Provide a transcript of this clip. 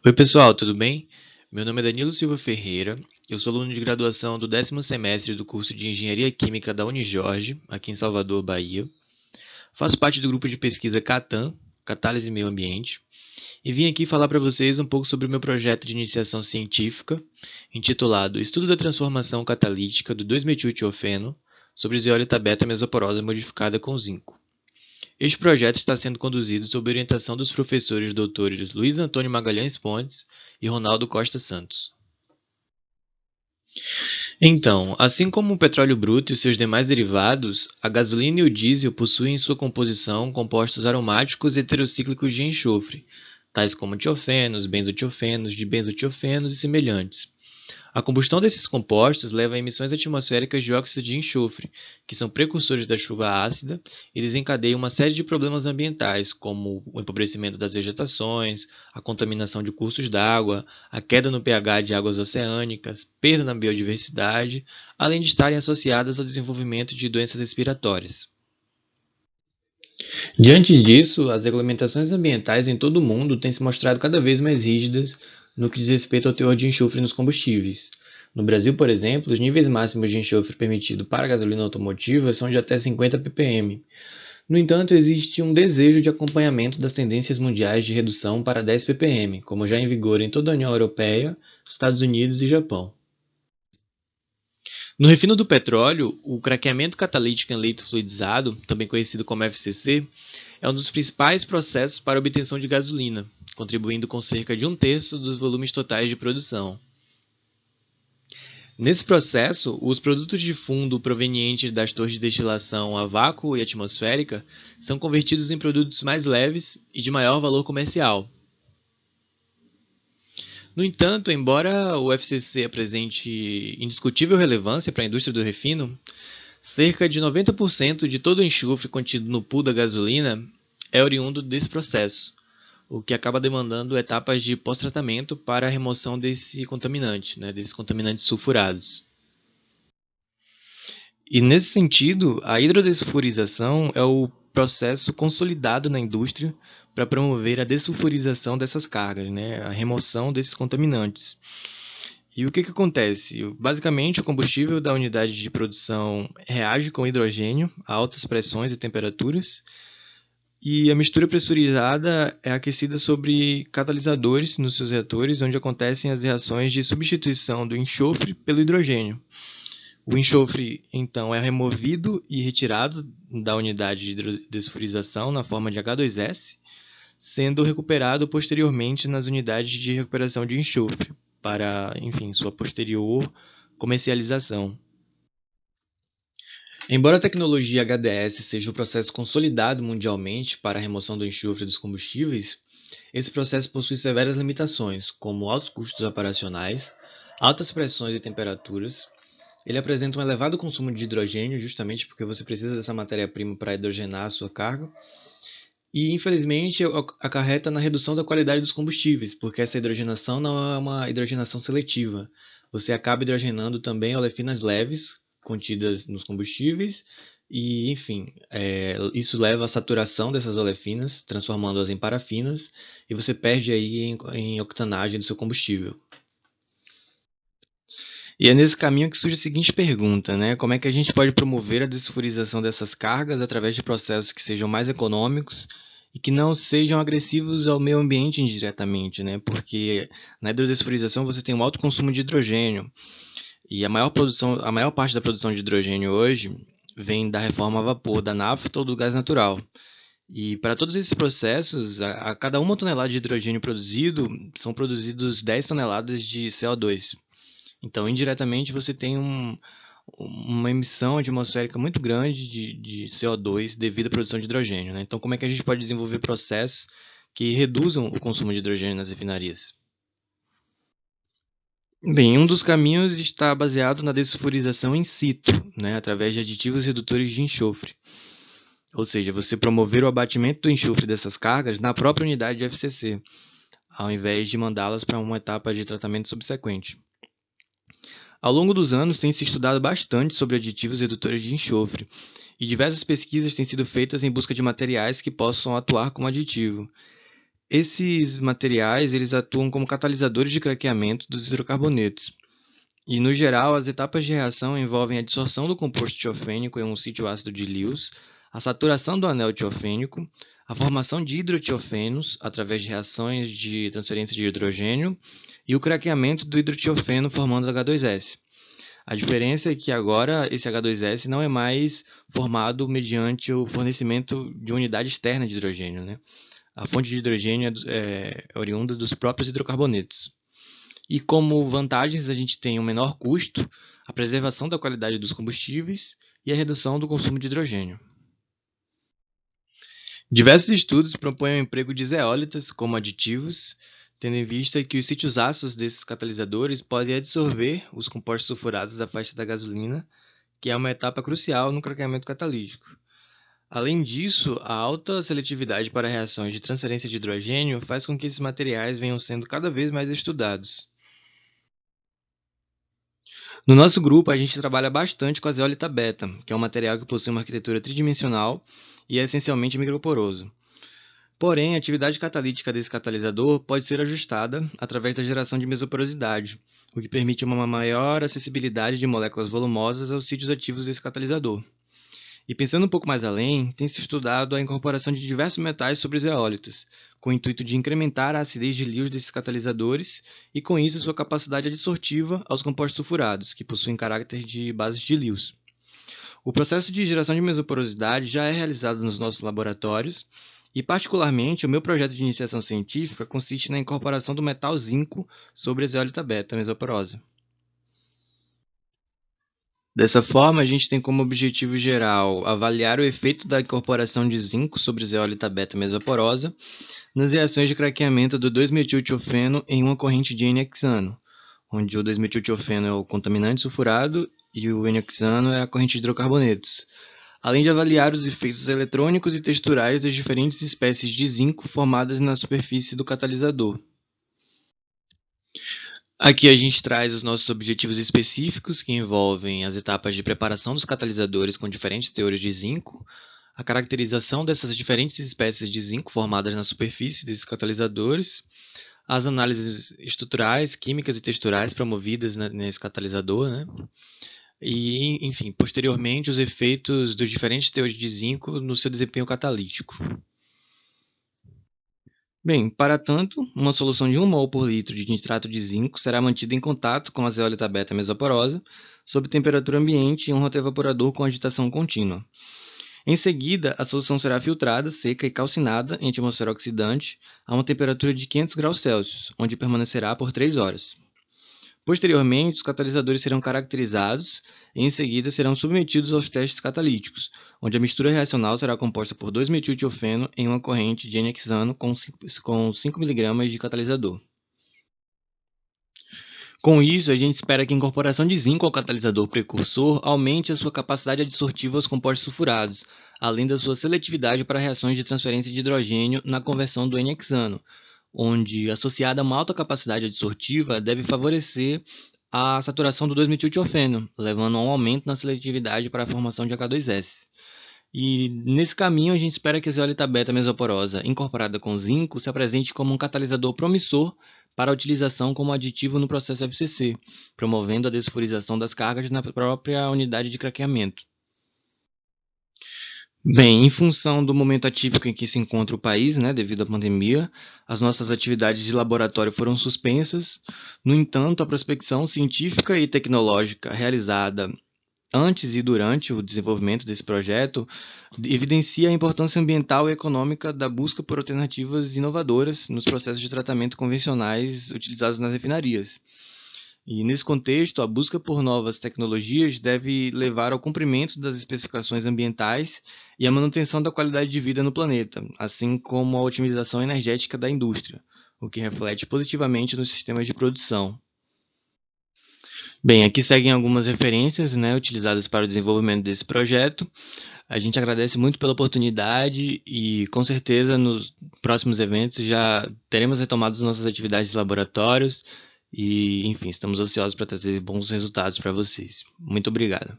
Oi, pessoal, tudo bem? Meu nome é Danilo Silva Ferreira, eu sou aluno de graduação do 10º semestre do curso de Engenharia Química da Unijorge, aqui em Salvador, Bahia. Faço parte do grupo de pesquisa CATAM, Catálise e Meio Ambiente, e vim aqui falar para vocês um pouco sobre o meu projeto de iniciação científica, intitulado Estudo da Transformação Catalítica do 2-metiltiofeno sobre zeólita beta-mesoporosa modificada com zinco. Este projeto está sendo conduzido sob orientação dos professores doutores Luiz Antônio Magalhães Pontes e Ronaldo Costa Santos. Então, assim como o petróleo bruto e seus demais derivados, a gasolina e o diesel possuem em sua composição compostos aromáticos heterocíclicos de enxofre, tais como tiofenos, benzotiofenos, dibenzotiofenos e semelhantes. A combustão desses compostos leva a emissões atmosféricas de óxido de enxofre, que são precursores da chuva ácida e desencadeiam uma série de problemas ambientais, como o empobrecimento das vegetações, a contaminação de cursos d'água, a queda no pH de águas oceânicas, perda na biodiversidade, além de estarem associadas ao desenvolvimento de doenças respiratórias. Diante disso, as regulamentações ambientais em todo o mundo têm se mostrado cada vez mais rígidas no que diz respeito ao teor de enxofre nos combustíveis. No Brasil, por exemplo, os níveis máximos de enxofre permitido para a gasolina automotiva são de até 50 ppm. No entanto, existe um desejo de acompanhamento das tendências mundiais de redução para 10 ppm, como já em vigor em toda a União Europeia, Estados Unidos e Japão. No refino do petróleo, o craqueamento catalítico em leito fluidizado, também conhecido como FCC, é um dos principais processos para a obtenção de gasolina, contribuindo com cerca de 1/3 dos volumes totais de produção. Nesse processo, os produtos de fundo provenientes das torres de destilação a vácuo e atmosférica são convertidos em produtos mais leves e de maior valor comercial. No entanto, embora o FCC apresente indiscutível relevância para a indústria do refino, cerca de 90% de todo o enxofre contido no pool da gasolina é oriundo desse processo, o que acaba demandando etapas de pós-tratamento para a remoção desse contaminante, desses contaminantes sulfurados. E nesse sentido, a hidrodessulfurização é o processo consolidado na indústria para promover a dessulfurização dessas cargas, a remoção desses contaminantes. E o que acontece? Basicamente, o combustível da unidade de produção reage com hidrogênio a altas pressões e temperaturas, e a mistura pressurizada é aquecida sobre catalisadores nos seus reatores, onde acontecem as reações de substituição do enxofre pelo hidrogênio. O enxofre, então, é removido e retirado da unidade de hidrodessulfurização na forma de H2S, sendo recuperado posteriormente nas unidades de recuperação de enxofre, para, enfim, sua posterior comercialização. Embora a tecnologia HDS seja um processo consolidado mundialmente para a remoção do enxofre dos combustíveis, esse processo possui severas limitações, como altos custos operacionais, altas pressões e temperaturas. Ele apresenta um elevado consumo de hidrogênio, justamente porque você precisa dessa matéria-prima para hidrogenar a sua carga, e, infelizmente, acarreta na redução da qualidade dos combustíveis, porque essa hidrogenação não é uma hidrogenação seletiva. Você acaba hidrogenando também olefinas leves contidas nos combustíveis e, enfim, isso leva à saturação dessas olefinas, transformando-as em parafinas, e você perde aí em octanagem do seu combustível. E é nesse caminho que surge a seguinte pergunta, Como é que a gente pode promover a dessulfurização dessas cargas através de processos que sejam mais econômicos e que não sejam agressivos ao meio ambiente indiretamente, Porque na hidrodessulfurização você tem um alto consumo de hidrogênio e a maior parte da produção de hidrogênio hoje vem da reforma a vapor da nafta ou do gás natural. E para todos esses processos, a cada 1 tonelada de hidrogênio produzido, são produzidos 10 toneladas de CO2. Então, indiretamente, você tem uma emissão atmosférica muito grande de CO2 devido à produção de hidrogênio. Então, como é que a gente pode desenvolver processos que reduzam o consumo de hidrogênio nas refinarias? Bem, um dos caminhos está baseado na dessulfurização in situ, através de aditivos redutores de enxofre. Ou seja, você promover o abatimento do enxofre dessas cargas na própria unidade de FCC, ao invés de mandá-las para uma etapa de tratamento subsequente. Ao longo dos anos, tem se estudado bastante sobre aditivos redutores de enxofre, e diversas pesquisas têm sido feitas em busca de materiais que possam atuar como aditivo. Esses materiais eles atuam como catalisadores de craqueamento dos hidrocarbonetos. E, no geral, as etapas de reação envolvem a dissorção do composto tiofênico em um sítio ácido de Lewis, a saturação do anel tiofênico, a formação de hidrotiofenos através de reações de transferência de hidrogênio e o craqueamento do hidrotiofeno formando H2S. A diferença é que agora esse H2S não é mais formado mediante o fornecimento de unidade externa de hidrogênio, né? A fonte de hidrogênio é oriunda dos próprios hidrocarbonetos. E como vantagens, a gente tem um menor custo, a preservação da qualidade dos combustíveis e a redução do consumo de hidrogênio. Diversos estudos propõem o emprego de zeólitas como aditivos, tendo em vista que os sítios ácidos desses catalisadores podem absorver os compostos sulfurados da faixa da gasolina, que é uma etapa crucial no craqueamento catalítico. Além disso, a alta seletividade para reações de transferência de hidrogênio faz com que esses materiais venham sendo cada vez mais estudados. No nosso grupo, a gente trabalha bastante com a zeólita beta, que é um material que possui uma arquitetura tridimensional e é essencialmente microporoso. Porém, a atividade catalítica desse catalisador pode ser ajustada através da geração de mesoporosidade, o que permite uma maior acessibilidade de moléculas volumosas aos sítios ativos desse catalisador. E pensando um pouco mais além, tem-se estudado a incorporação de diversos metais sobre zeólitas, com o intuito de incrementar a acidez de Lewis desses catalisadores e, com isso, sua capacidade adsortiva aos compostos sulfurados, que possuem caráter de bases de Lewis. O processo de geração de mesoporosidade já é realizado nos nossos laboratórios e, particularmente, o meu projeto de iniciação científica consiste na incorporação do metal zinco sobre a zeólita beta mesoporosa. Dessa forma, a gente tem como objetivo geral avaliar o efeito da incorporação de zinco sobre zeólita beta mesoporosa nas reações de craqueamento do 2-metiltiofeno em uma corrente de N-hexano, onde o 2-metiltiofeno é o contaminante sulfurado e o N-hexano é a corrente de hidrocarbonetos, além de avaliar os efeitos eletrônicos e texturais das diferentes espécies de zinco formadas na superfície do catalisador. Aqui a gente traz os nossos objetivos específicos, que envolvem as etapas de preparação dos catalisadores com diferentes teores de zinco, a caracterização dessas diferentes espécies de zinco formadas na superfície desses catalisadores, as análises estruturais, químicas e texturais promovidas nesse catalisador, né? E, enfim, posteriormente, os efeitos dos diferentes teores de zinco no seu desempenho catalítico. Bem, para tanto, uma solução de 1 mol por litro de nitrato de zinco será mantida em contato com a zeólita beta mesoporosa sob temperatura ambiente em um rotoevaporador com agitação contínua. Em seguida, a solução será filtrada, seca e calcinada em atmosfera oxidante a uma temperatura de 500 graus Celsius, onde permanecerá por 3 horas. Posteriormente, os catalisadores serão caracterizados e, em seguida, serão submetidos aos testes catalíticos, onde a mistura reacional será composta por 2-metiltiofeno em uma corrente de N-hexano com 5 mg de catalisador. Com isso, a gente espera que a incorporação de zinco ao catalisador precursor aumente a sua capacidade adsortiva aos compostos sulfurados, além da sua seletividade para reações de transferência de hidrogênio na conversão do N-hexano, onde, associada a uma alta capacidade adsortiva, deve favorecer a saturação do 2-metiltiofeno, levando a um aumento na seletividade para a formação de H2S. E nesse caminho, a gente espera que a zeólita beta mesoporosa, incorporada com zinco, se apresente como um catalisador promissor para a utilização como aditivo no processo FCC, promovendo a desfurização das cargas na própria unidade de craqueamento. Bem, em função do momento atípico em que se encontra o país, né, devido à pandemia, as nossas atividades de laboratório foram suspensas. No entanto, a prospecção científica e tecnológica realizada antes e durante o desenvolvimento desse projeto evidencia a importância ambiental e econômica da busca por alternativas inovadoras nos processos de tratamento convencionais utilizados nas refinarias. E, nesse contexto, a busca por novas tecnologias deve levar ao cumprimento das especificações ambientais e à manutenção da qualidade de vida no planeta, assim como a otimização energética da indústria, o que reflete positivamente nos sistemas de produção. Bem, aqui seguem algumas referências, né, utilizadas para o desenvolvimento desse projeto. A gente agradece muito pela oportunidade e, com certeza, nos próximos eventos já teremos retomado as nossas atividades de laboratórios e, enfim, estamos ansiosos para trazer bons resultados para vocês. Muito obrigado.